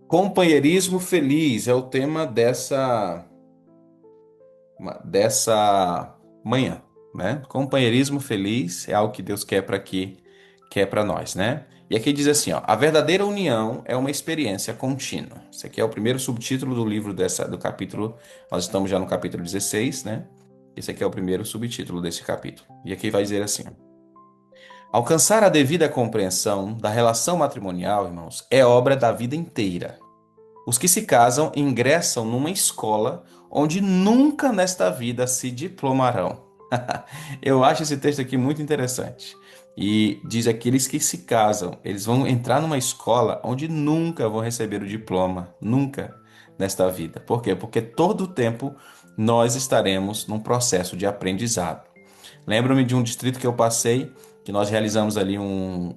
Companheirismo feliz é o tema dessa manhã, né? Companheirismo feliz é algo que Deus quer para aqui, quer para nós, né? E aqui diz assim, ó, a verdadeira união é uma experiência contínua. Esse aqui é o primeiro subtítulo do livro do capítulo. Nós estamos já no capítulo 16, né? Esse aqui é o primeiro subtítulo desse capítulo. E aqui vai dizer assim: alcançar a devida compreensão da relação matrimonial, irmãos, é obra da vida inteira. Os que se casam ingressam numa escola onde nunca nesta vida se diplomarão. Eu acho esse texto aqui muito interessante. E diz aqueles que se casam, eles vão entrar numa escola onde nunca vão receber o diploma, nunca nesta vida. Por quê? Porque todo o tempo nós estaremos num processo de aprendizado. Lembro-me de um distrito que eu passei, que nós realizamos ali um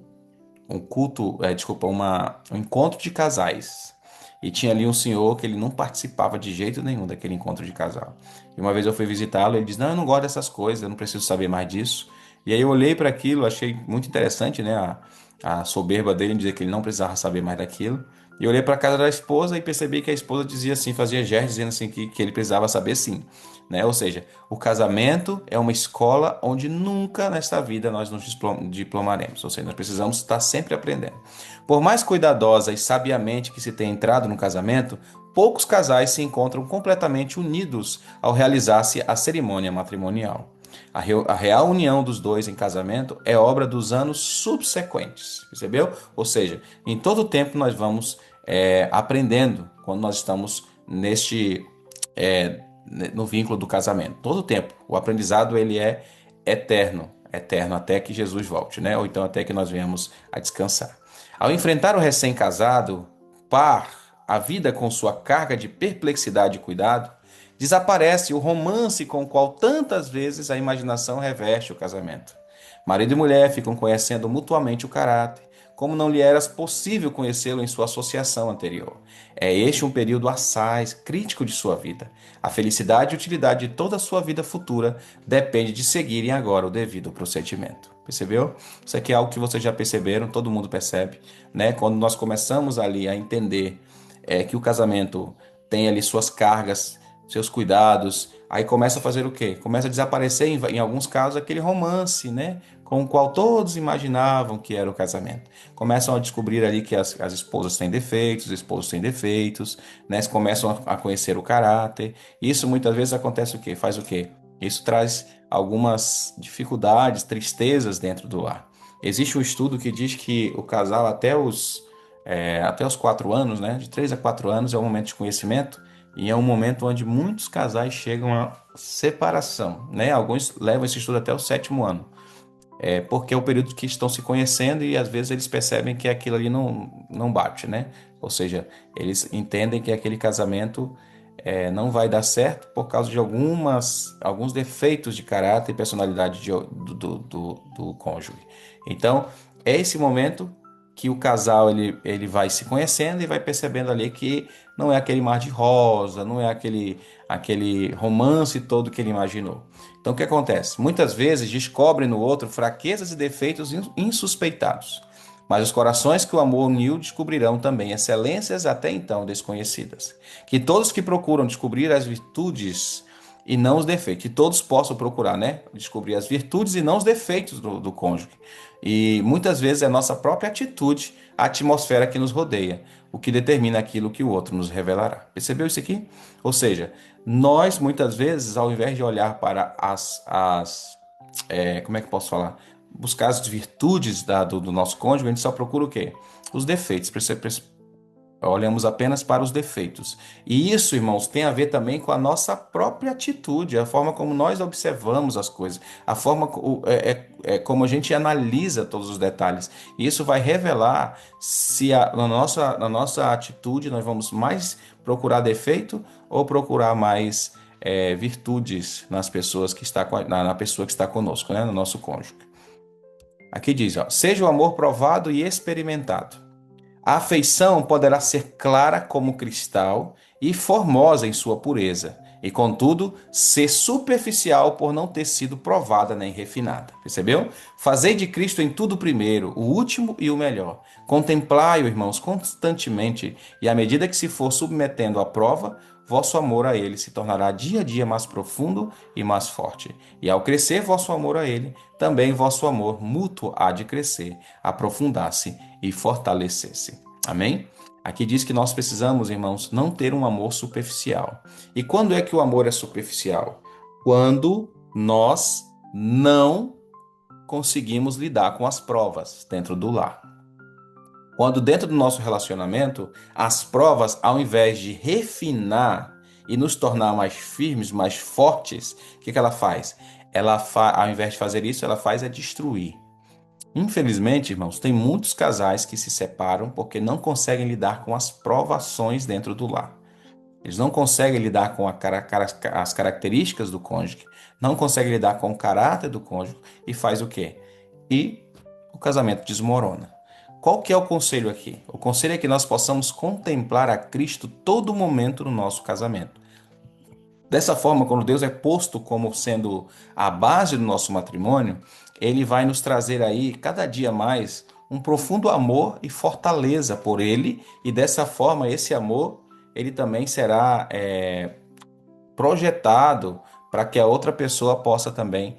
culto, desculpa, um encontro de casais. E tinha ali um senhor que ele não participava de jeito nenhum daquele encontro de casal. E uma vez eu fui visitá-lo, ele disse: Não, eu não gosto dessas coisas, eu não preciso saber mais disso. E aí eu olhei para aquilo, achei muito interessante, né? A soberba dele em dizer que ele não precisava saber mais daquilo. E eu olhei para a casa da esposa e percebi que a esposa dizia assim, fazia gestos dizendo assim que ele precisava saber sim, né? Ou seja, o casamento é uma escola onde nunca nesta vida nós nos diplomaremos. Ou seja, nós precisamos estar sempre aprendendo. Por mais cuidadosa e sabiamente que se tenha entrado no casamento, poucos casais se encontram completamente unidos ao realizar-se a cerimônia matrimonial. A real união dos dois em casamento é obra dos anos subsequentes, percebeu? Ou seja, em todo o tempo nós vamos aprendendo quando nós estamos é, no vínculo do casamento. Todo o tempo. O aprendizado ele é eterno, eterno até que Jesus volte, né? Ou então até que nós venhamos a descansar. Ao enfrentar o recém-casado, par a vida com sua carga de perplexidade e cuidado, desaparece o romance com o qual tantas vezes a imaginação reveste o casamento. Marido e mulher ficam conhecendo mutuamente o caráter, como não lhe era possível conhecê-lo em sua associação anterior. É este um período assaz, crítico de sua vida. A felicidade e utilidade de toda a sua vida futura depende de seguirem agora o devido procedimento. Percebeu? Isso aqui é algo que vocês já perceberam, todo mundo percebe, né? Quando nós começamos ali a entender que o casamento tem ali suas cargas, seus cuidados, aí começa a fazer o quê? Começa a desaparecer, em alguns casos, aquele romance, né? Com o qual todos imaginavam que era o casamento. Começam a descobrir ali que as esposas têm defeitos, os esposos têm defeitos, né? Começam a conhecer o caráter. Isso muitas vezes acontece o quê? Faz o quê? Isso traz algumas dificuldades, tristezas dentro do lar. Existe um estudo que diz que o casal até os 4 anos, né? De 3 a 4 anos é o momento de conhecimento e é um momento onde muitos casais chegam à separação, né? Alguns levam esse estudo até o 7º ano, porque é o período que estão se conhecendo e às vezes eles percebem que aquilo ali não bate, né? Ou seja, eles entendem que aquele casamento não vai dar certo por causa de alguns defeitos de caráter e personalidade do cônjuge. Então, é esse momento que o casal ele vai se conhecendo e vai percebendo ali que não é aquele mar de rosa, não é aquele romance todo que ele imaginou. Então, o que acontece? Muitas vezes descobrem no outro fraquezas e defeitos insuspeitados, mas os corações que o amor uniu descobrirão também excelências até então desconhecidas. Que todos que procuram descobrir as virtudes e não os defeitos, que todos possam procurar, né? Descobrir as virtudes e não os defeitos do cônjuge. E muitas vezes é a nossa própria atitude, a atmosfera que nos rodeia, o que determina aquilo que o outro nos revelará. Percebeu isso aqui? Ou seja, nós muitas vezes, ao invés de olhar para como é que eu posso falar? Buscar as virtudes do nosso cônjuge, a gente só procura o quê? Os defeitos. Olhamos apenas para os defeitos. E isso, irmãos, tem a ver também com a nossa própria atitude, a forma como nós observamos as coisas, a forma como a gente analisa todos os detalhes. E isso vai revelar se na nossa atitude nós vamos mais procurar defeito ou procurar mais virtudes nas pessoas que está, na pessoa que está conosco, né? No nosso cônjuge. Aqui diz, ó, seja o amor provado e experimentado. A afeição poderá ser clara como cristal e formosa em sua pureza, e, contudo, ser superficial por não ter sido provada nem refinada. Percebeu? Fazei de Cristo em tudo o primeiro, o último e o melhor. Contemplai-o, irmãos, constantemente, e à medida que se for submetendo à prova, vosso amor a ele se tornará dia a dia mais profundo e mais forte. E ao crescer vosso amor a ele, também vosso amor mútuo há de crescer, aprofundar-se e fortalecer-se. Amém? Aqui diz que nós precisamos, irmãos, não ter um amor superficial. E quando é que o amor é superficial? Quando nós não conseguimos lidar com as provas dentro do lar. Quando dentro do nosso relacionamento, as provas, ao invés de refinar e nos tornar mais firmes, mais fortes, o que ela faz? Ao invés de fazer isso, ela faz é destruir. Infelizmente, irmãos, tem muitos casais que se separam porque não conseguem lidar com as provações dentro do lar. Eles não conseguem lidar com as características do cônjuge, não conseguem lidar com o caráter do cônjuge e faz o quê? E o casamento desmorona. Qual que é o conselho aqui? O conselho é que nós possamos contemplar a Cristo todo momento no nosso casamento. Dessa forma, quando Deus é posto como sendo a base do nosso matrimônio, ele vai nos trazer aí cada dia mais um profundo amor e fortaleza por ele, e dessa forma esse amor ele também será projetado para que a outra pessoa possa também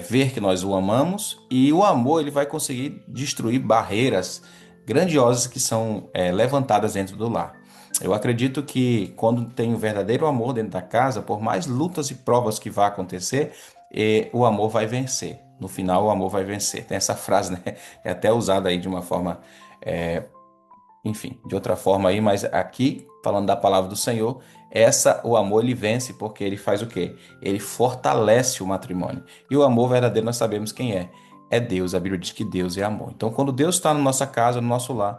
ver que nós o amamos, e o amor ele vai conseguir destruir barreiras grandiosas que são levantadas dentro do lar. Eu acredito que quando tem o verdadeiro amor dentro da casa, por mais lutas e provas que vá acontecer, o amor vai vencer. No final, o amor vai vencer. Tem essa frase, né? É até usada aí de uma forma, enfim, de outra forma aí, mas aqui, falando da palavra do Senhor, o amor ele vence porque ele faz o quê? Ele fortalece o matrimônio. E o amor verdadeiro nós sabemos quem é. É Deus. A Bíblia diz que Deus é amor. Então, quando Deus está na nossa casa, no nosso lar,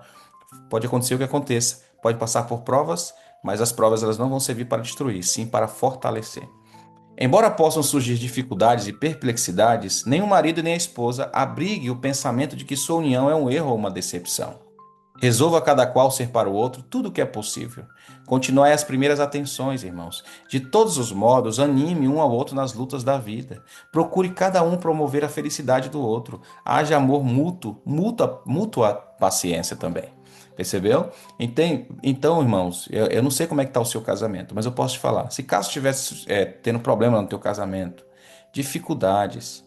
pode acontecer o que aconteça. Pode passar por provas, mas as provas elas não vão servir para destruir, sim para fortalecer. Embora possam surgir dificuldades e perplexidades, nem o marido nem a esposa abrigue o pensamento de que sua união é um erro ou uma decepção. Resolva cada qual ser para o outro tudo o que é possível. Continuai as primeiras atenções, irmãos. De todos os modos, anime um ao outro nas lutas da vida. Procure cada um promover a felicidade do outro. Haja amor mútuo, mútua paciência também. Percebeu? Então, irmãos, eu não sei como é que está o seu casamento, mas eu posso te falar. Se caso estivesse tendo problema no teu casamento, dificuldades,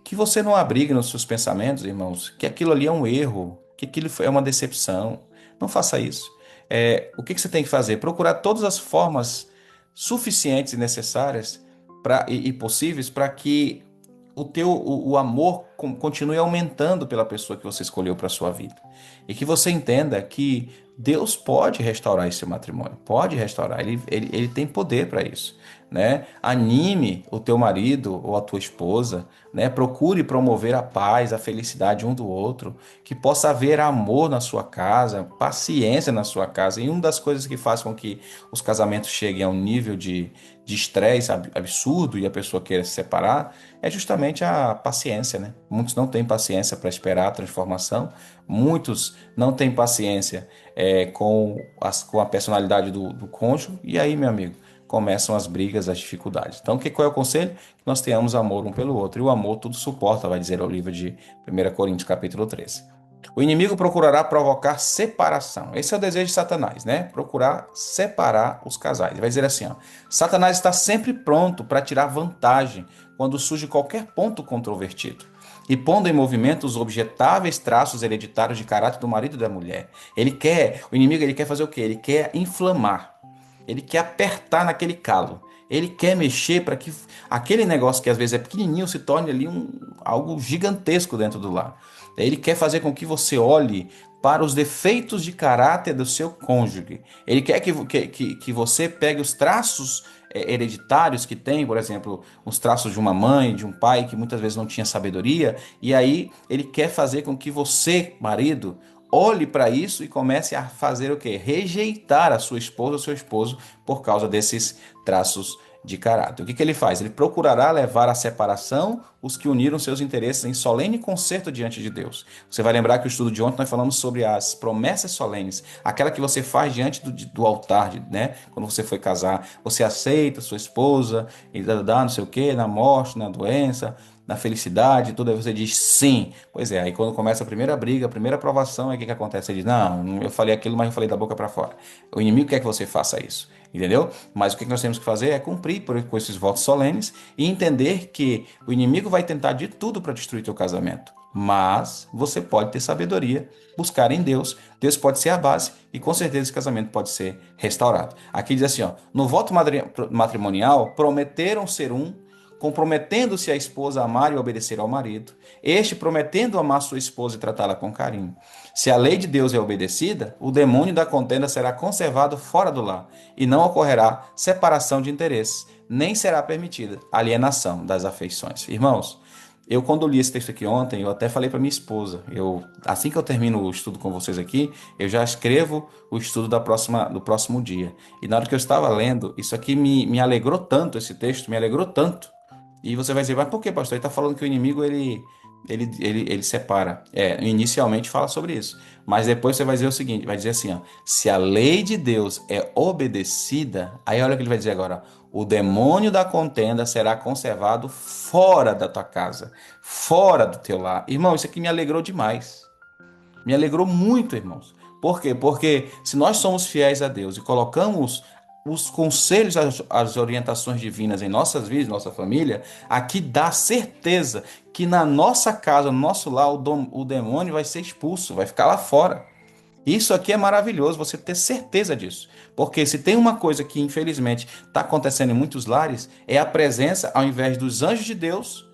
que você não abrigue nos seus pensamentos, irmãos, que aquilo ali é um erro, que aquilo é uma decepção. Não faça isso. O que você tem que fazer? Procurar todas as formas suficientes e necessárias e possíveis para que o amor continue aumentando pela pessoa que você escolheu para a sua vida. E que você entenda que Deus pode restaurar esse matrimônio, pode restaurar, ele tem poder para isso. Né? Anime o teu marido ou a tua esposa, né? Procure promover a paz, a felicidade um do outro, que possa haver amor na sua casa, paciência na sua casa. E uma das coisas que faz com que os casamentos cheguem a um nível de estresse absurdo e a pessoa queira se separar é justamente a paciência, né? Muitos não têm paciência para esperar a transformação, muitos não têm paciência com a personalidade do cônjuge, e aí, meu amigo, começam as brigas, as dificuldades. Então, qual é o conselho? Que nós tenhamos amor um pelo outro. E o amor tudo suporta, vai dizer o livro de 1 Coríntios, capítulo 13. O inimigo procurará provocar separação. Esse é o desejo de Satanás, né? Procurar separar os casais. Ele vai dizer assim, ó, Satanás está sempre pronto para tirar vantagem quando surge qualquer ponto controvertido, e pondo em movimento os objetáveis traços hereditários de caráter do marido e da mulher. O inimigo, ele quer fazer o quê? Ele quer inflamar. Ele quer apertar naquele calo. Ele quer mexer para que aquele negócio que às vezes é pequenininho se torne ali algo gigantesco dentro do lar. Ele quer fazer com que você olhe para os defeitos de caráter do seu cônjuge. Ele quer que você pegue os traços hereditários que tem, por exemplo, os traços de uma mãe, de um pai que muitas vezes não tinha sabedoria, e aí ele quer fazer com que você, marido, olhe para isso e comece a fazer o quê? Rejeitar a sua esposa ou seu esposo por causa desses traços de caráter. O que que ele faz? Ele procurará levar à separação os que uniram seus interesses em solene concerto diante de Deus. Você vai lembrar que o estudo de ontem nós falamos sobre as promessas solenes, aquela que você faz diante do altar, né? Quando você foi casar, você aceita sua esposa e dá não sei o quê, na morte, na doença, na felicidade, tudo, aí você diz sim. Pois é, aí quando começa a primeira briga, a primeira provação, aí o que que acontece? Ele diz, não, eu falei aquilo, mas eu falei da boca para fora. O inimigo quer que você faça isso, entendeu? Mas o que que nós temos que fazer é cumprir com esses votos solenes e entender que o inimigo vai tentar de tudo para destruir teu casamento. Mas você pode ter sabedoria, buscar em Deus. Deus pode ser a base e com certeza esse casamento pode ser restaurado. Aqui diz assim, ó, no voto matrimonial prometeram ser um, comprometendo-se a esposa a amar e obedecer ao marido, este prometendo amar sua esposa e tratá-la com carinho. Se a lei de Deus é obedecida, o demônio da contenda será conservado fora do lar, e não ocorrerá separação de interesses, nem será permitida alienação das afeições. Irmãos, eu quando li esse texto aqui ontem, eu até falei para minha esposa, assim que eu termino o estudo com vocês aqui, eu já escrevo o estudo do próximo dia. E na hora que eu estava lendo, isso aqui me alegrou tanto, esse texto me alegrou tanto. E você vai dizer, mas por que, pastor? Ele está falando que o inimigo ele separa. Inicialmente fala sobre isso. Mas depois você vai dizer o seguinte: vai dizer assim, ó, se a lei de Deus é obedecida, aí olha o que ele vai dizer agora: ó, o demônio da contenda será conservado fora da tua casa, fora do teu lar. Irmão, isso aqui me alegrou demais. Me alegrou muito, irmãos. Por quê? Porque se nós somos fiéis a Deus e colocamos os conselhos, as orientações divinas em nossas vidas, nossa família, aqui dá certeza que na nossa casa, no nosso lar, o demônio vai ser expulso, vai ficar lá fora. Isso aqui é maravilhoso, você ter certeza disso. Porque se tem uma coisa que, infelizmente, está acontecendo em muitos lares, é a presença, ao invés dos anjos de Deus,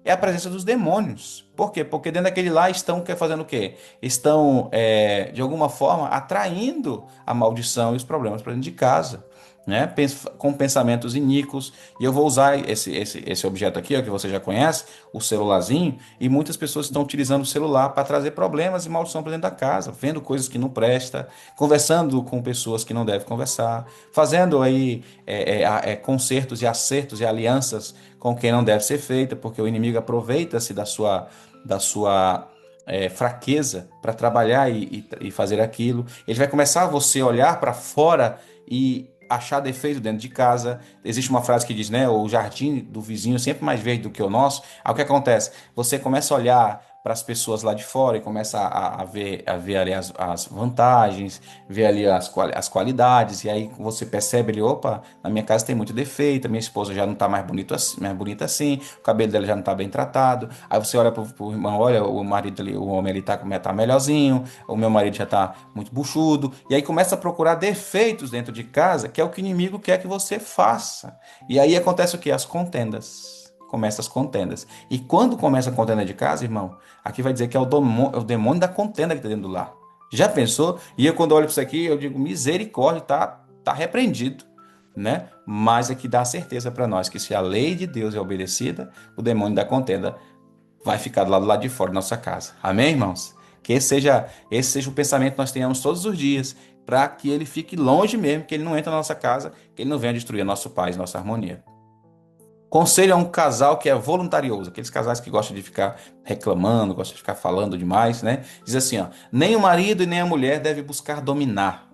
é a presença dos demônios. Por quê? Porque dentro daquele lá estão fazendo o quê? Estão, de alguma forma, atraindo a maldição e os problemas para dentro de casa, né? Com pensamentos iníquos. E eu vou usar esse objeto aqui, ó, que você já conhece, o celularzinho, e muitas pessoas estão utilizando o celular para trazer problemas e maldição para dentro da casa, vendo coisas que não presta, conversando com pessoas que não devem conversar, fazendo aí concertos e acertos e alianças com quem não deve ser feita, porque o inimigo aproveita-se da sua fraqueza para trabalhar e fazer aquilo. Ele vai começar a você olhar para fora e achar defeito dentro de casa. Existe uma frase que diz, né, o jardim do vizinho é sempre mais verde do que o nosso. Aí o que acontece? Você começa a olhar para as pessoas lá de fora e começa a ver ali as vantagens, ver ali as qualidades, e aí você percebe ali, opa, na minha casa tem muito defeito, a minha esposa já não está mais bonita assim, o cabelo dela já não está bem tratado. Aí você olha para o irmão, olha, o marido ali, o homem ali tá melhorzinho, o meu marido já está muito buchudo, e aí começa a procurar defeitos dentro de casa, que é o que o inimigo quer que você faça. E aí acontece o quê? As contendas. Começa as contendas. E quando começa a contenda de casa, irmão, aqui vai dizer que é o demônio da contenda que está dentro do lar. Já pensou? E eu, quando olho para isso aqui, eu digo, misericórdia, tá repreendido, né? Mas aqui dá a certeza para nós que se a lei de Deus é obedecida, o demônio da contenda vai ficar do lado de fora da nossa casa. Amém, irmãos? Que esse seja o pensamento que nós tenhamos todos os dias, para que ele fique longe mesmo, que ele não entre na nossa casa, que ele não venha destruir a nosso paz, nossa harmonia. Conselho a um casal que é voluntarioso, aqueles casais que gostam de ficar reclamando, gostam de ficar falando demais, né? Diz assim, ó, nem o marido e nem a mulher devem buscar dominar.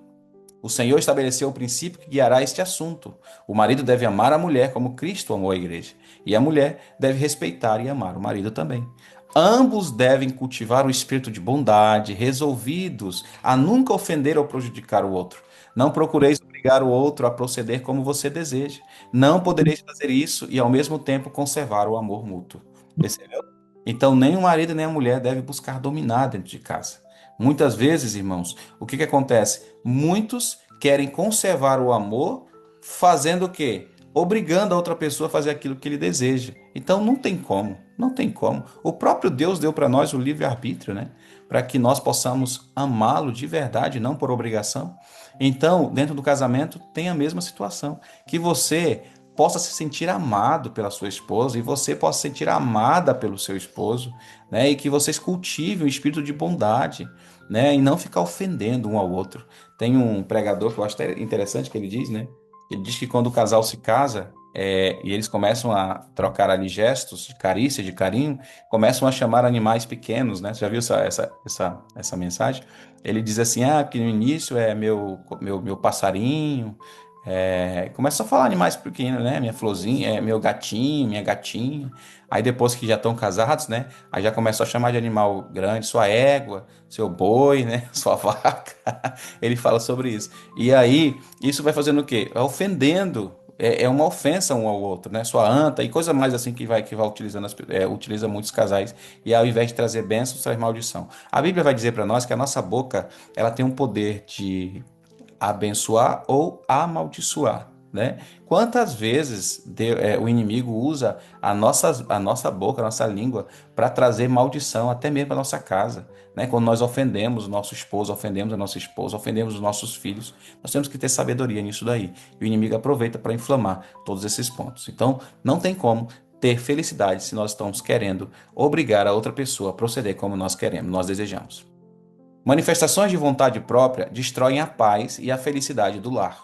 O Senhor estabeleceu o princípio que guiará este assunto. O marido deve amar a mulher como Cristo amou a igreja, e a mulher deve respeitar e amar o marido também. Ambos devem cultivar o espírito de bondade, resolvidos a nunca ofender ou prejudicar o outro. Não procureis obrigar o outro a proceder como você deseja. Não podereis fazer isso e ao mesmo tempo conservar o amor mútuo. Percebeu? Então, nem o marido nem a mulher devem buscar dominar dentro de casa. Muitas vezes, irmãos, o que acontece? Muitos querem conservar o amor fazendo o quê? Obrigando a outra pessoa a fazer aquilo que ele deseja. Então não tem como, não tem como. O próprio Deus deu para nós o livre-arbítrio, né? Para que nós possamos amá-lo de verdade, não por obrigação. Então, dentro do casamento, tem a mesma situação. Que você possa se sentir amado pela sua esposa e você possa se sentir amada pelo seu esposo, né? E que vocês cultivem o espírito de bondade, né? E não ficar ofendendo um ao outro. Tem um pregador que eu acho interessante que ele diz, né? Ele diz que quando o casal se casa, e eles começam a trocar ali gestos de carícia, de carinho, começam a chamar animais pequenos, né? Você já viu essa mensagem? Ele diz assim, que no início é meu passarinho, começa a falar animais pequenos, né? Minha florzinha, é meu gatinho, minha gatinha. Aí depois que já estão casados, né? Aí já começa a chamar de animal grande, sua égua, seu boi, né? Sua vaca. Ele fala sobre isso. E aí, isso vai fazendo o quê? Vai ofendendo. É uma ofensa um ao outro, né? Sua anta e coisa mais assim que vai utilizando, utiliza muitos casais. E ao invés de trazer bênçãos, traz maldição. A Bíblia vai dizer para nós que a nossa boca, ela tem um poder de abençoar ou amaldiçoar, né? Quantas vezes o inimigo usa a nossa boca, a nossa língua, para trazer maldição até mesmo para nossa casa, né? Quando nós ofendemos o nosso esposo, ofendemos a nossa esposa, ofendemos os nossos filhos, nós temos que ter sabedoria nisso daí. E o inimigo aproveita para inflamar todos esses pontos. Então, não tem como ter felicidade se nós estamos querendo obrigar a outra pessoa a proceder como nós queremos, nós desejamos. Manifestações de vontade própria destroem a paz e a felicidade do lar.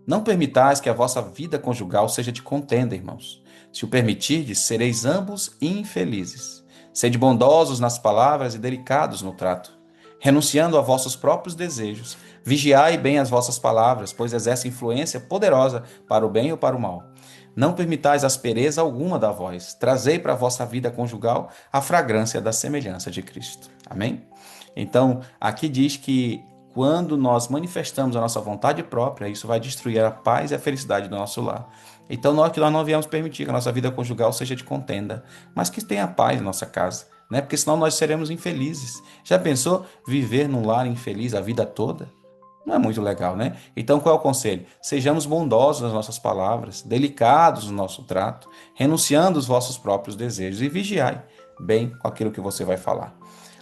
Não permitais que a vossa vida conjugal seja de contenda, irmãos. Se o permitirdes, sereis ambos infelizes. Sede bondosos nas palavras e delicados no trato, renunciando a vossos próprios desejos. Vigiai bem as vossas palavras, pois exercem influência poderosa para o bem ou para o mal. Não permitais aspereza alguma da voz. Trazei para a vossa vida conjugal a fragrância da semelhança de Cristo. Amém? Então, aqui diz que quando nós manifestamos a nossa vontade própria, isso vai destruir a paz e a felicidade do nosso lar. Então, nós não viemos permitir que a nossa vida conjugal seja de contenda, mas que tenha paz na nossa casa, né? Porque senão nós seremos infelizes. Já pensou viver num lar infeliz a vida toda? Não é muito legal, né? Então, qual é o conselho? Sejamos bondosos nas nossas palavras, delicados no nosso trato, renunciando os vossos próprios desejos e vigiai bem com aquilo que você vai falar.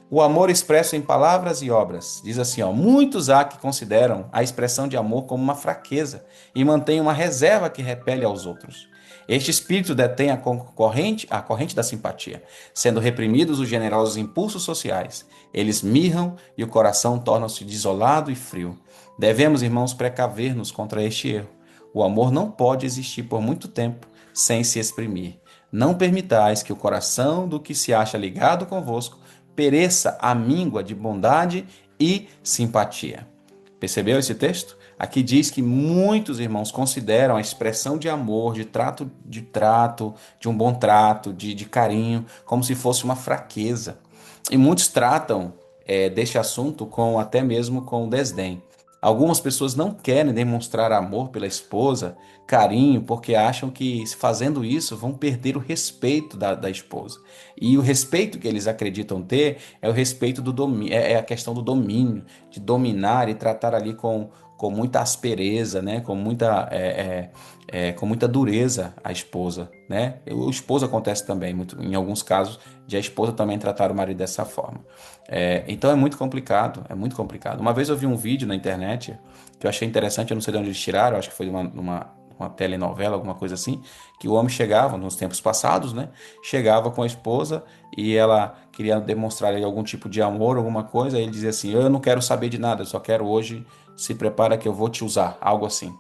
O amor expresso em palavras e obras. Diz assim, muitos há que consideram a expressão de amor como uma fraqueza e mantêm uma reserva que repele aos outros. Este espírito detém a corrente da simpatia, sendo reprimidos os generosos impulsos sociais. Eles mirram e o coração torna-se desolado e frio. Devemos, irmãos, precaver-nos contra este erro. O amor não pode existir por muito tempo sem se exprimir. Não permitais que o coração do que se acha ligado convosco pereça a míngua de bondade e simpatia. Percebeu esse texto? Aqui diz que muitos irmãos consideram a expressão de amor, de um bom trato, de carinho, como se fosse uma fraqueza. E muitos tratam deste assunto até mesmo com desdém. Algumas pessoas não querem demonstrar amor pela esposa, carinho, porque acham que fazendo isso vão perder o respeito da esposa. E o respeito que eles acreditam ter é o respeito do domínio, é a questão do domínio, de dominar e tratar ali com muita aspereza, né? Com muita dureza a esposa, né? O esposo acontece também, em alguns casos, de a esposa também tratar o marido dessa forma. Então é muito complicado, é muito complicado. Uma vez eu vi um vídeo na internet que eu achei interessante, eu não sei de onde eles tiraram, acho que foi de uma telenovela, alguma coisa assim, que o homem chegava, nos tempos passados, né? Chegava com a esposa e ela queria demonstrar ali algum tipo de amor, alguma coisa, e ele dizia assim, eu não quero saber de nada, eu só quero hoje, se prepara que eu vou te usar, algo assim.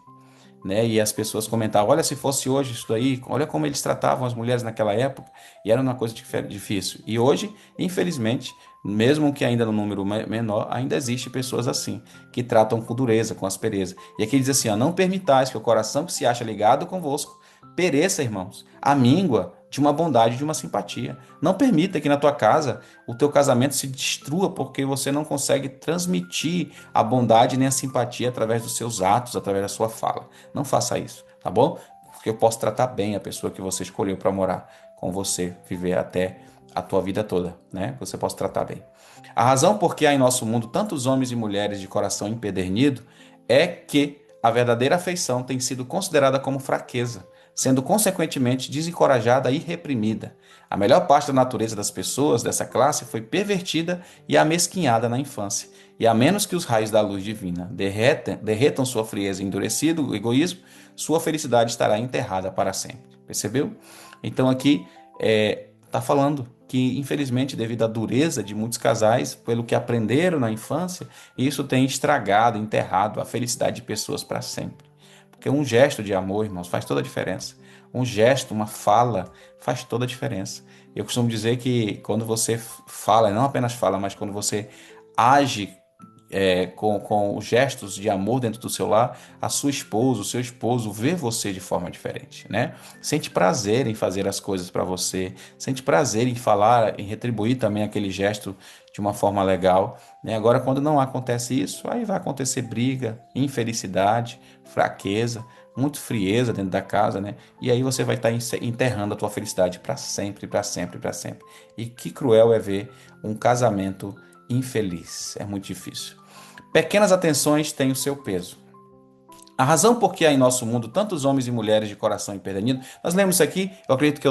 Né? E as pessoas comentavam, olha, se fosse hoje isso daí, olha como eles tratavam as mulheres naquela época, e era uma coisa difícil. E hoje, infelizmente, mesmo que ainda no número menor, ainda existe pessoas assim, que tratam com dureza, com aspereza. E aqui diz assim, não permitais que o coração que se acha ligado convosco pereça, irmãos, a míngua de uma bondade, de uma simpatia. Não permita que na tua casa o teu casamento se destrua porque você não consegue transmitir a bondade nem a simpatia através dos seus atos, através da sua fala. Não faça isso, tá bom? Porque eu posso tratar bem a pessoa que você escolheu para morar com você, viver até a tua vida toda, né? Você pode tratar bem. A razão por que há em nosso mundo tantos homens e mulheres de coração empedernido é que a verdadeira afeição tem sido considerada como fraqueza, sendo consequentemente desencorajada e reprimida. A melhor parte da natureza das pessoas dessa classe foi pervertida e amesquinhada na infância. E a menos que os raios da luz divina derretam sua frieza e endurecido o egoísmo, sua felicidade estará enterrada para sempre. Percebeu? Então aqui está falando que, infelizmente, devido à dureza de muitos casais, pelo que aprenderam na infância, isso tem estragado, enterrado a felicidade de pessoas para sempre. Porque um gesto de amor, irmãos, faz toda a diferença. Um gesto, uma fala, faz toda a diferença. Eu costumo dizer que quando você fala, não apenas fala, mas quando você age com os gestos de amor dentro do seu lar, a sua esposa, o seu esposo vê você de forma diferente, né? Sente prazer em fazer as coisas para você, sente prazer em falar, em retribuir também aquele gesto de uma forma legal, né? Agora, quando não acontece isso, aí vai acontecer briga, infelicidade, fraqueza, muito frieza dentro da casa, né? E aí você vai estar enterrando a tua felicidade para sempre, para sempre, para sempre. E que cruel é ver um casamento infeliz. É muito difícil. Pequenas atenções têm o seu peso. A razão por que há em nosso mundo tantos homens e mulheres de coração empedernido, nós lemos isso aqui, eu acredito que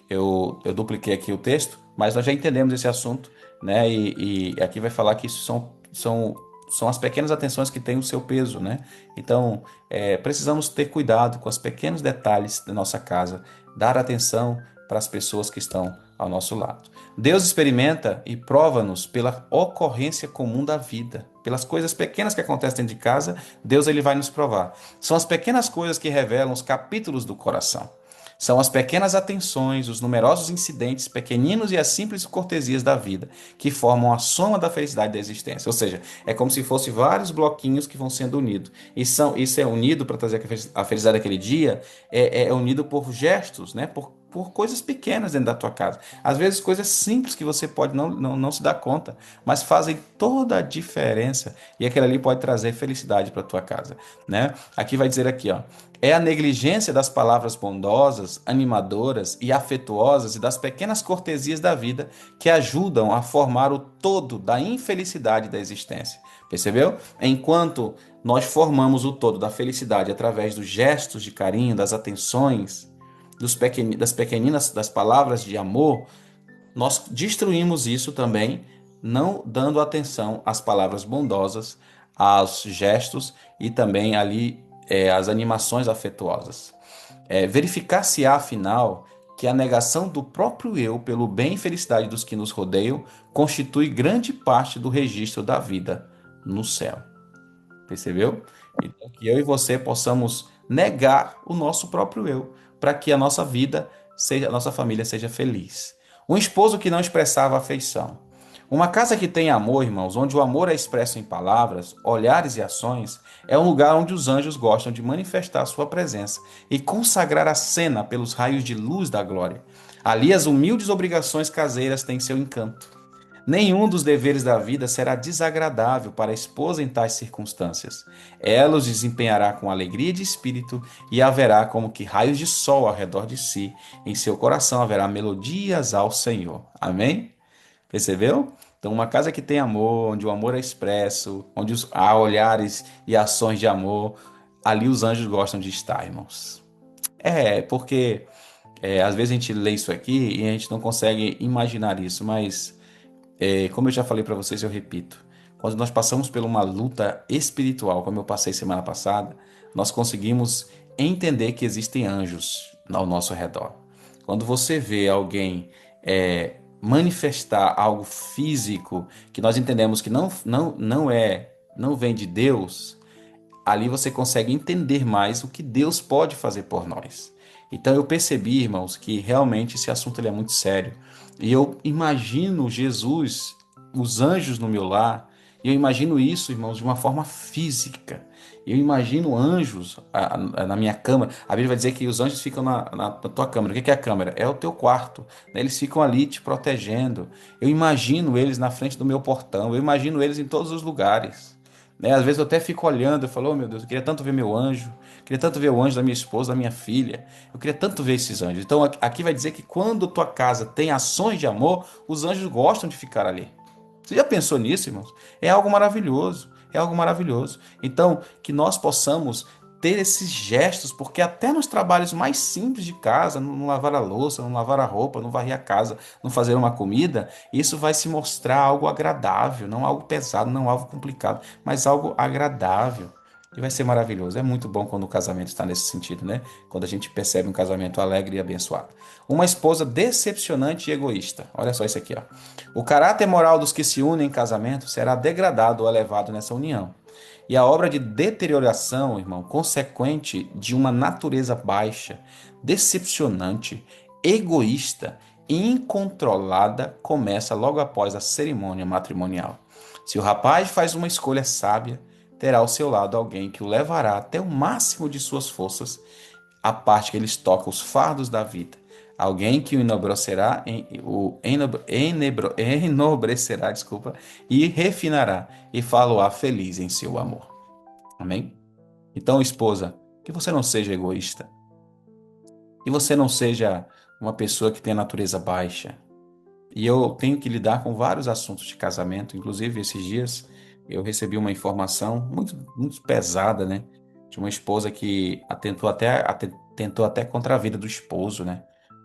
eu dupliquei aqui o texto, mas nós já entendemos esse assunto, né? E aqui vai falar que isso são as pequenas atenções que têm o seu peso, né? Então, precisamos ter cuidado com os pequenos detalhes da nossa casa, dar atenção para as pessoas que estão ao nosso lado. Deus experimenta e prova-nos pela ocorrência comum da vida, pelas coisas pequenas que acontecem dentro de casa, Deus ele vai nos provar. São as pequenas coisas que revelam os capítulos do coração. São as pequenas atenções, os numerosos incidentes pequeninos e as simples cortesias da vida que formam a soma da felicidade da existência. Ou seja, é como se fossem vários bloquinhos que vão sendo unidos. Isso é unido para trazer a felicidade daquele dia, é unido por gestos, né? Por coisas pequenas dentro da tua casa. Às vezes coisas simples que você pode não se dar conta, mas fazem toda a diferença e aquilo ali pode trazer felicidade para a tua casa, né? Aqui vai dizer aqui, ó, é a negligência das palavras bondosas, animadoras e afetuosas e das pequenas cortesias da vida que ajudam a formar o todo da infelicidade da existência. Percebeu? Enquanto nós formamos o todo da felicidade através dos gestos de carinho, das atenções, das palavras de amor, nós destruímos isso também, não dando atenção às palavras bondosas, aos gestos e também ali às animações afetuosas. Verificar-se-á, afinal, que a negação do próprio eu pelo bem e felicidade dos que nos rodeiam constitui grande parte do registro da vida no céu. Percebeu? Então, que eu e você possamos negar o nosso próprio eu, para que a nossa vida seja, a nossa família seja feliz. Um esposo que não expressava afeição. Uma casa que tem amor, irmãos, onde o amor é expresso em palavras, olhares e ações, é um lugar onde os anjos gostam de manifestar sua presença e consagrar a cena pelos raios de luz da glória. Ali as humildes obrigações caseiras têm seu encanto. Nenhum dos deveres da vida será desagradável para a esposa em tais circunstâncias. Ela os desempenhará com alegria de espírito e haverá como que raios de sol ao redor de si. Em seu coração haverá melodias ao Senhor. Amém? Percebeu? Então, uma casa que tem amor, onde o amor é expresso, onde há olhares e ações de amor, ali os anjos gostam de estar, irmãos. Porque às vezes a gente lê isso aqui e a gente não consegue imaginar isso, mas como eu já falei para vocês, eu repito, quando nós passamos por uma luta espiritual, como eu passei semana passada, nós conseguimos entender que existem anjos ao nosso redor. Quando você vê alguém manifestar algo físico que nós entendemos que não vem de Deus, ali você consegue entender mais o que Deus pode fazer por nós. Então eu percebi, irmãos, que realmente esse assunto ele é muito sério. E eu imagino Jesus, os anjos no meu lar, e eu imagino isso, irmãos, de uma forma física. Eu imagino anjos na minha câmara. A Bíblia vai dizer que os anjos ficam na tua câmara. O que é a câmara? É o teu quarto. Eles ficam ali te protegendo. Eu imagino eles na frente do meu portão. Eu imagino eles em todos os lugares. Às vezes eu até fico olhando, eu falo, oh meu Deus, eu queria tanto ver meu anjo, eu queria tanto ver o anjo da minha esposa, da minha filha, eu queria tanto ver esses anjos. Então aqui vai dizer que quando tua casa tem ações de amor, os anjos gostam de ficar ali. Você já pensou nisso, irmãos? É algo maravilhoso, é algo maravilhoso. Então, que nós possamos ter esses gestos, porque até nos trabalhos mais simples de casa, não lavar a louça, não lavar a roupa, não varrer a casa, não fazer uma comida, isso vai se mostrar algo agradável, não algo pesado, não algo complicado, mas algo agradável. E vai ser maravilhoso. É muito bom quando o casamento está nesse sentido, né? Quando a gente percebe um casamento alegre e abençoado. Uma esposa decepcionante e egoísta. Olha só isso aqui, ó. O caráter moral dos que se unem em casamento será degradado ou elevado nessa união. E a obra de deterioração, irmão, consequente de uma natureza baixa, decepcionante, egoísta e incontrolada, começa logo após a cerimônia matrimonial. Se o rapaz faz uma escolha sábia, terá ao seu lado alguém que o levará até o máximo de suas forças, a parte que eles tocam os fardos da vida. Alguém que o enobrecerá, enobrecerá, desculpa, e refinará e fá-lo-á feliz em seu amor. Amém? Então, esposa, que você não seja egoísta, que você não seja uma pessoa que tem a natureza baixa. E eu tenho que lidar com vários assuntos de casamento, inclusive esses dias eu recebi uma informação muito pesada, né? De uma esposa que tentou até contra a vida do esposo, né?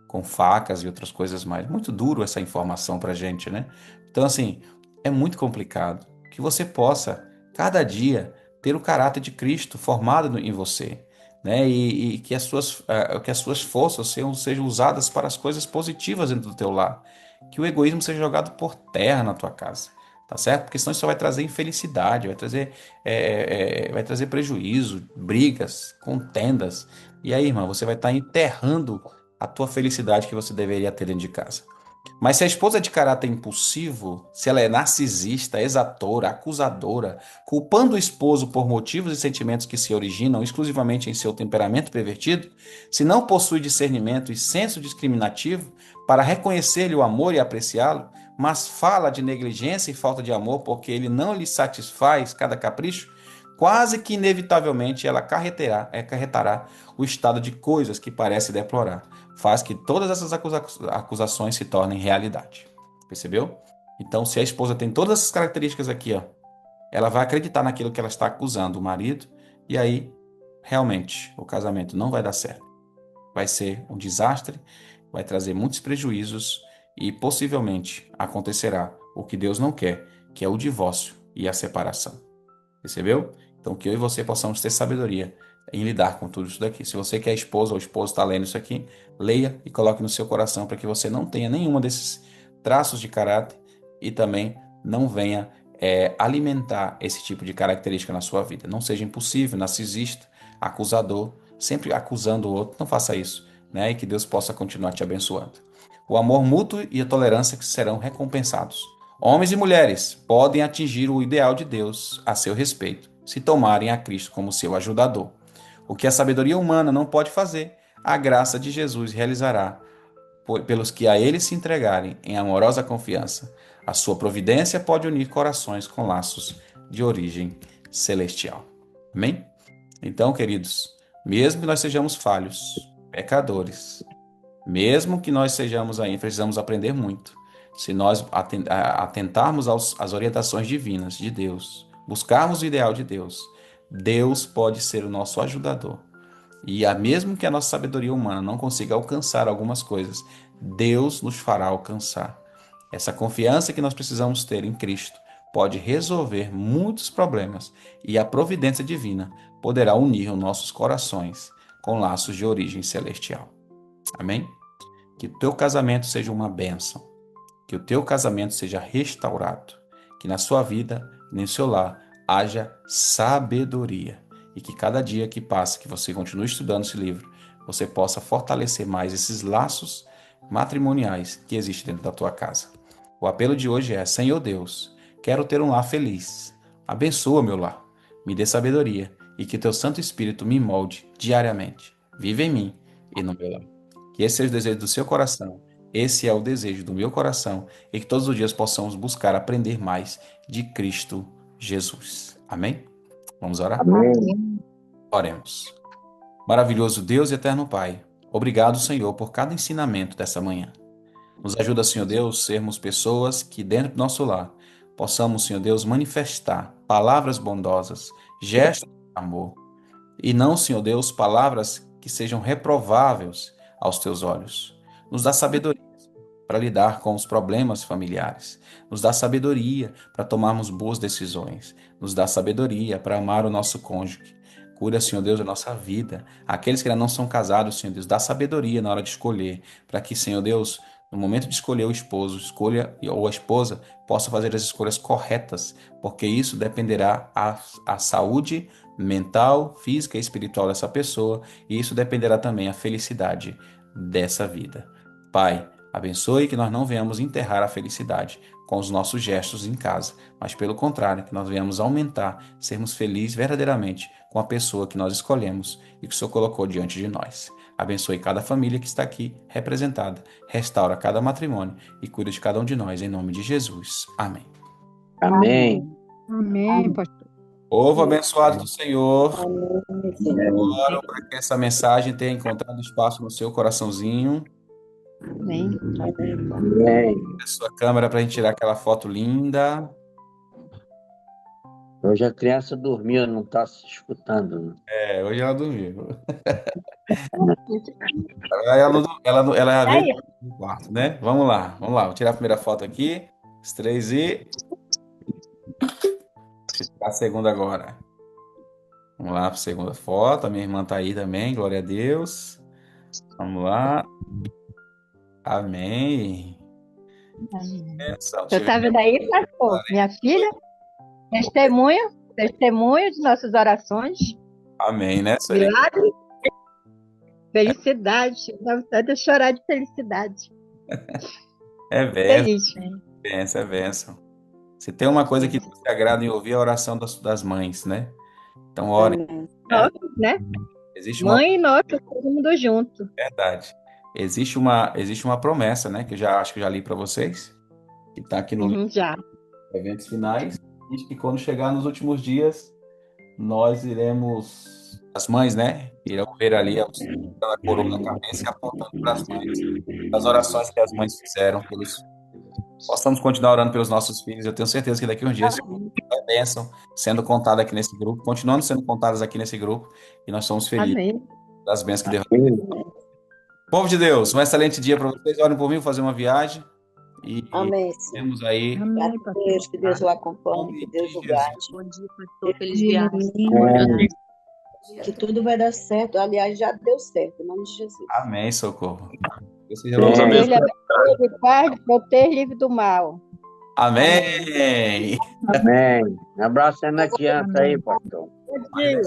Com facas e outras coisas mais. Muito duro essa informação pra gente, né? Então, assim, é muito complicado que você possa, cada dia, ter o caráter de Cristo formado em você, né? E que as suas forças sejam usadas para as coisas positivas dentro do teu lar, que o egoísmo seja jogado por terra na tua casa, tá certo? Porque senão isso só vai trazer infelicidade, vai trazer prejuízo, brigas, contendas. E aí, irmão, você vai estar enterrando a tua felicidade que você deveria ter dentro de casa. Mas se a esposa é de caráter impulsivo, se ela é narcisista, exatora, acusadora, culpando o esposo por motivos e sentimentos que se originam exclusivamente em seu temperamento pervertido, se não possui discernimento e senso discriminativo para reconhecer-lhe o amor e apreciá-lo, mas fala de negligência e falta de amor porque ele não lhe satisfaz cada capricho, quase que inevitavelmente ela acarretará o estado de coisas que parece deplorar, faz que todas essas acusações se tornem realidade. Percebeu? Então, se a esposa tem todas essas características aqui, ó, ela vai acreditar naquilo que ela está acusando o marido, e aí, realmente, o casamento não vai dar certo. Vai ser um desastre, vai trazer muitos prejuízos e possivelmente acontecerá o que Deus não quer, que é o divórcio e a separação. Percebeu? Então, que eu e você possamos ter sabedoria em lidar com tudo isso daqui. Se você que é esposa ou esposo está lendo isso aqui, leia e coloque no seu coração para que você não tenha nenhuma desses traços de caráter e também não venha alimentar esse tipo de característica na sua vida. Não seja impossível, narcisista, acusador, sempre acusando o outro. Não faça isso, né? E que Deus possa continuar te abençoando. O amor mútuo e a tolerância que serão recompensados. Homens e mulheres podem atingir o ideal de Deus a seu respeito, se tomarem a Cristo como seu ajudador. O que a sabedoria humana não pode fazer, a graça de Jesus realizará pelos que a ele se entregarem em amorosa confiança. A sua providência pode unir corações com laços de origem celestial. Amém? Então, queridos, mesmo que nós sejamos falhos, pecadores, mesmo que nós sejamos aí, precisamos aprender muito. Se nós atentarmos às orientações divinas de Deus, buscarmos o ideal de Deus, Deus pode ser o nosso ajudador. E mesmo que a nossa sabedoria humana não consiga alcançar algumas coisas, Deus nos fará alcançar. Essa confiança que nós precisamos ter em Cristo pode resolver muitos problemas e a providência divina poderá unir os nossos corações com laços de origem celestial. Amém? Que o teu casamento seja uma bênção, que o teu casamento seja restaurado, que na sua vida, no seu lar, haja sabedoria e que cada dia que passa, que você continue estudando esse livro, você possa fortalecer mais esses laços matrimoniais que existem dentro da tua casa. O apelo de hoje é: Senhor Deus, quero ter um lar feliz. Abençoa meu lar, me dê sabedoria e que teu Santo Espírito me molde diariamente. Vive em mim e no meu lar. Que esse seja o desejo do seu coração. Esse é o desejo do meu coração e que todos os dias possamos buscar aprender mais de Cristo Jesus. Amém? Vamos orar? Amém. Oremos. Maravilhoso Deus e eterno Pai, obrigado, Senhor, por cada ensinamento dessa manhã. Nos ajuda, Senhor Deus, sermos pessoas que dentro do nosso lar possamos, Senhor Deus, manifestar palavras bondosas, gestos de amor e não, Senhor Deus, palavras que sejam reprováveis aos teus olhos. Nos dá sabedoria para lidar com os problemas familiares. Nos dá sabedoria para tomarmos boas decisões. Nos dá sabedoria para amar o nosso cônjuge. Cura, Senhor Deus, a nossa vida. Aqueles que ainda não são casados, Senhor Deus, dá sabedoria na hora de escolher, para que, Senhor Deus, no momento de escolher o esposo, escolha ou a esposa, possa fazer as escolhas corretas, porque isso dependerá a saúde mental, física e espiritual dessa pessoa, e isso dependerá também a felicidade dessa vida. Pai, abençoe que nós não venhamos enterrar a felicidade com os nossos gestos em casa, mas pelo contrário, que nós venhamos aumentar, sermos felizes verdadeiramente com a pessoa que nós escolhemos e que o Senhor colocou diante de nós. Abençoe cada família que está aqui representada, restaura cada matrimônio e cuida de cada um de nós, em nome de Jesus. Amém. Amém. Amém, pastor. Povo abençoado do Senhor, Amém, Senhor. oro para que essa mensagem tenha encontrado espaço no seu coraçãozinho, Amém. Amém. na sua câmera para a gente tirar aquela foto linda. Hoje a criança dormiu, não está se escutando. Hoje ela dormiu. Ela veio no quarto, né? Vamos lá. Vou tirar a primeira foto aqui. Os três e. Deixa eu tirar a segunda agora. Vamos lá para a segunda foto. A minha irmã tá aí também, glória a Deus. Vamos lá. Amém. Você está vendo aí, pastor? Minha filha? Testemunho de nossas orações. Amém, né, Sueli? Milagre. Felicidade. Dá vontade de chorar de felicidade. É benção, Feliz. é benção. Se tem uma coisa que Deus se agrada em ouvir, é a oração das mães, né? Então, orem. Amém. Nossa, né? Existe uma Mãe e nossa, todo mundo junto. verdade. Existe uma promessa, né? Que eu acho que eu já li para vocês, que está aqui no livro Já. Eventos Finais. Diz que quando chegar nos últimos dias, nós iremos, as mães, né? Irão ver ali a coroa da cabeça e apontando para as mães, as orações que as mães fizeram, que eles possamos continuar orando pelos nossos filhos. Eu tenho certeza que daqui a uns dias a bênção sendo contada aqui nesse grupo, continuando sendo contadas aqui nesse grupo, e nós somos felizes Amém. das bênçãos que Deus. Povo de Deus, um excelente dia para vocês. Orem por mim, vou fazer uma viagem e Amém, Senhor. temos aí. Amém, Graças a pastor. Deus, que Deus o acompanhe, que Deus o guarde. Bom dia, pastor. Feliz viagem. Que tudo vai dar certo. Aliás, já deu certo, em nome de Jesus. Amém, socorro. Deus seja Amém. louvado. Deus lhe abençoe, guarde, proteja, livre do mal. Amém. Amém. Um abraço na criança aí, pastor. Bom dia.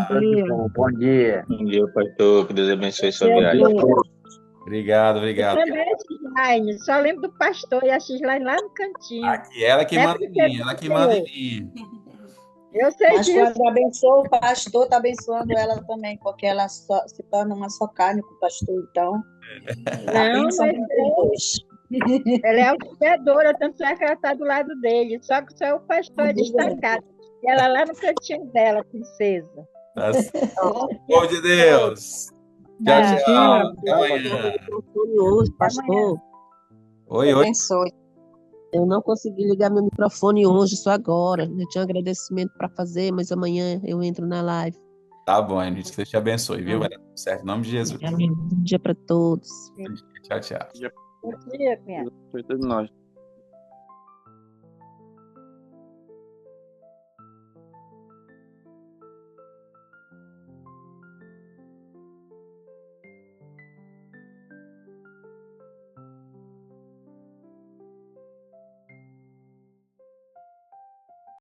Tudo de bom. Bom dia. Bom dia, pastor. Que Deus abençoe sua viagem. Obrigado. Também a Gislaine, só lembro do pastor e a Gislaine lá no cantinho. Aqui, ela que É manda em porque mim, ela que manda em mim. Eu sei Mas disso. quando abençoa o pastor, está abençoando ela também, porque ela se torna uma só carne com o pastor, então. Não, Bênção mas entre os dois. ela é auxiliadora, tanto é que ela está do lado dele. Só que só o pastor é destacado. E ela lá no cantinho dela, princesa. Tá certo. Povo de Deus. Tchau, tchau. Até amanhã. Hoje, pastor, Oi. Abençoe. eu não consegui ligar meu microfone hoje, só agora. Eu tinha um agradecimento para fazer, mas amanhã eu entro na live. Tá bom, gente. Que Deus te abençoe, viu? Vai dar tudo certo. Em nome de Jesus. Bom dia para todos. Tchau, tchau. Bom dia, minha. Foi todos nós.